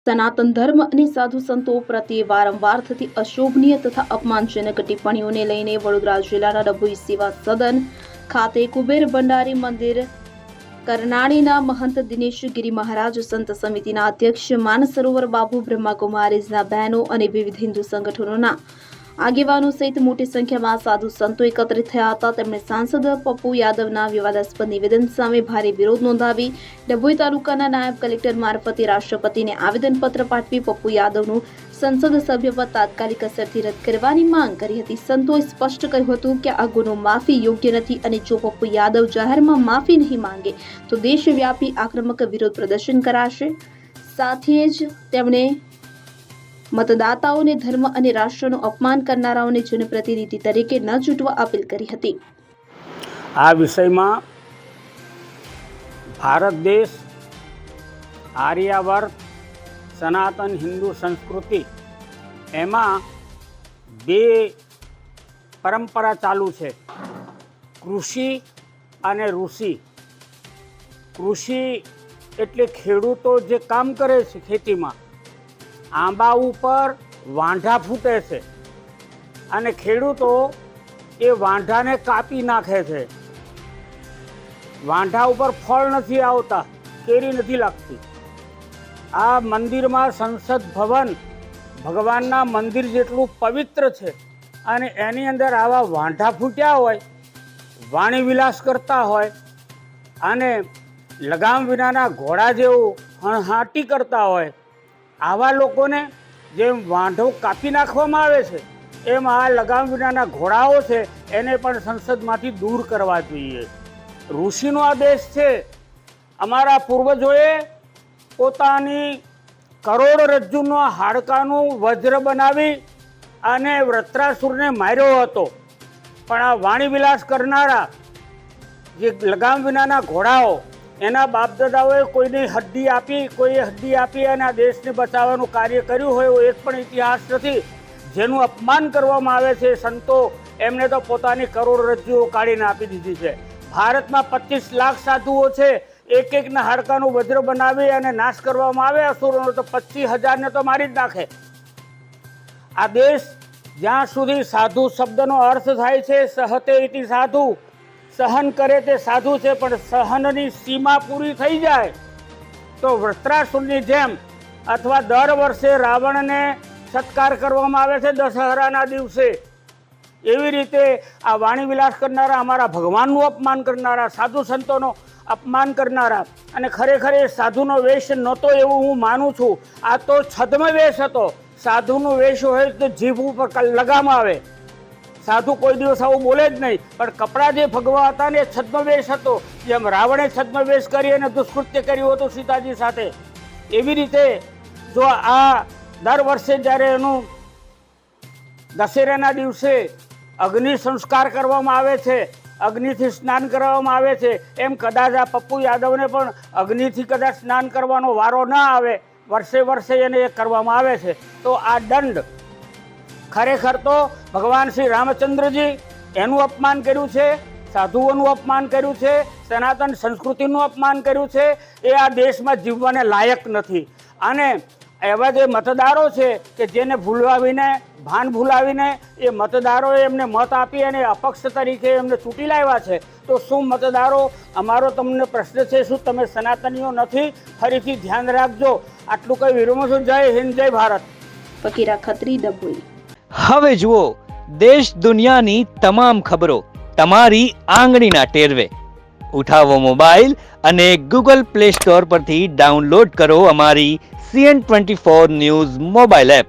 સનાતન ધર્મ અને સાધુ સંતો પ્રત્યે વારંવાર થતી અશોભનીય તથા અપમાનજનક ટિપ્પણીઓને લઈને વડોદરા જિલ્લાના ડભોઈ સેવા સદન ખાતે કુબેર ભંડારી મંદિર કરનાળીના મહંત દિનેશ ગિરી મહારાજ સંત સમિતિના અધ્યક્ષ માનસરોવર બાબુ બ્રહ્માકુમારીઝના બહેનો અને વિવિધ હિન્દુ સંગઠનોના આગેવાનો સહિત મોટી સંખ્યામાં સાધુ સંતો એકત્રિત થયા હતા. તેમણે સાંસદ પપ્પુ યાદવના વિવાદાસ્પદ નિવેદન સામે ભારે વિરોધ નોંધાવી ડભોઈ તાલુકાના નાયબ કલેક્ટર મારફતે રાષ્ટ્રપતિને આવેદનપત્ર પાઠવી પપ્પુ યાદવનું સંસદ સભ્યપદ તાત્કાલિક અસરથી રદ કરવાની માંગ કરી હતી. સંતોએ સ્પષ્ટ કહ્યું હતું કે આ ગુનો માફી યોગ્ય નથી અને જો પપ્પુ યાદવ જાહેરમાં માફી નહીં માંગે તો દેશવ્યાપી આક્રમક વિરોધ પ્રદર્શન કરાશે. સાથે જ તેમણે મતદાતાઓને ધર્મ અને રાષ્ટ્રનું અપમાન કરનારાઓને જનપ્રતિનિધિ તરીકે ન ચૂંટવા અપીલ કરી હતી. આ વિષયમાં ભારત દેશ, આર્યાવર્ત, સનાતન હિન્દુ સંસ્કૃતિ એમાં બે પરંપરા ચાલુ છે, કૃષિ અને ઋષિ. કૃષિ એટલે ખેડૂતો જે કામ કરે છે ખેતીમાં, આંબા ઉપર વાંઢા ફૂટે છે અને ખેડૂતો એ વાંઢાને કાપી નાખે છે. વાંઢા ઉપર ફળ નથી આવતા, કેરી નથી લાગતી. આ મંદિરમાં સંસદ ભવન ભગવાનના મંદિર જેટલું પવિત્ર છે અને એની અંદર આવા વાંઢા ફૂટ્યા હોય, વાણી વિલાસ કરતા હોય અને લગામ વિનાના ઘોડા જેવું હણહાટી કરતા હોય, આવા લોકોને જેમ વાંઢો કાપી નાખવામાં આવે છે એમ આ લગામ વિનાના ઘોડાઓ છે એને પણ સંસદમાંથી દૂર કરવા જોઈએ. ઋષિનો આ દેશ છે. અમારા પૂર્વજોએ પોતાની કરોડરજ્જુનો હાડકાનું વજ્ર બનાવી અને વૃત્રાસુરને માર્યો હતો. પણ આ વાણી વિલાસ કરનારા જે લગામ વિનાના ઘોડાઓ, એના બાપદાદાઓએ કોઈને હડ્ડી આપી, કોઈએ હડ્ડી આપી અને આ દેશને બચાવવાનું કાર્ય કર્યું હોય એવો એક પણ ઇતિહાસ નથી. જેનું અપમાન કરવામાં આવે છે સંતો, એમને તો પોતાની કરોડરજ્જુઓ કાઢીને આપી દીધી છે. ભારતમાં 25 લાખ સાધુઓ છે. એક એકના હાડકાનું વજ્ર બનાવી અને નાશ કરવામાં આવે અસુરોનો તો 25,000ને તો મારી જ નાખે. આ દેશ જ્યાં સુધી સાધુ શબ્દનો અર્થ થાય છે સહતે ઇતિ સાધુ, સહન કરે તે સાધુ છે, પણ સહનની સીમા પૂરી થઈ જાય તો વૃત્રાસુરની જેમ અથવા દર વર્ષે રાવણને સત્કાર કરવામાં આવે છે દશહરાના દિવસે, એવી રીતે આ વાણી વિલાસ કરનારા, અમારા ભગવાનનું અપમાન કરનારા, સાધુ સંતોનો અપમાન કરનારા, અને ખરેખર એ સાધુનો વેશ નહોતો એવું હું માનું છું. આ તો છદ્મ વેશ હતો. સાધુનો વેશ હોય તો જીભ ઉપર લગામ આવે. સાધુ કોઈ દિવસ આવું બોલે જ નહીં, પણ કપડાં જે ભગવા હતા ને એ છદ્મવેશ હતો. જેમ રાવણે છદ્મવેશ કરી અને દુષ્કૃત્ય કર્યું હતું સીતાજી સાથે, એવી રીતે જો આ દર વર્ષે જ્યારે એનું દશેરાના દિવસે અગ્નિ સંસ્કાર કરવામાં આવે છે, અગ્નિથી સ્નાન કરવામાં આવે છે, એમ કદાચ આ પપ્પુ યાદવને પણ અગ્નિથી કદાચ સ્નાન કરવાનો વારો ના આવે, વર્ષે વર્ષે એને એ કરવામાં આવે છે, તો આ દંડ ખરેખર તો ભગવાન શ્રી રામચંદ્રજી એનું અપમાન કર્યું છે, સાધુઓનું અપમાન કર્યું છે, સનાતન સંસ્કૃતિનું અપમાન કર્યું છે. એ આ દેશમાં જીવવાને લાયક નથી. અને એવા જે મતદારો છે કે જેને ભૂલાવીને, ભાન ભૂલાવીને એ મતદારોએ એમને મત આપી અને અપક્ષ તરીકે એમને ચૂંટી લાવ્યા છે. તો શું મતદારો, અમારો તમને પ્રશ્ન છે, શું તમે સનાતનીઓ નથી? ફરીથી ધ્યાન રાખજો. આટલું કંઈ વિરમો છું. જય હિન્દ, જય ભારત. ફકીરા ખત્રી, ડભોઈ. હવે જુઓ દેશ દુનિયાની તમામ ખબરો તમારી આંગળીના ટેરવે. ઉઠાવો મોબાઈલ અને ગૂગલ પ્લે સ્ટોર પરથી ડાઉનલોડ કરો અમારી CN24 ન્યૂઝ મોબાઈલ એપ.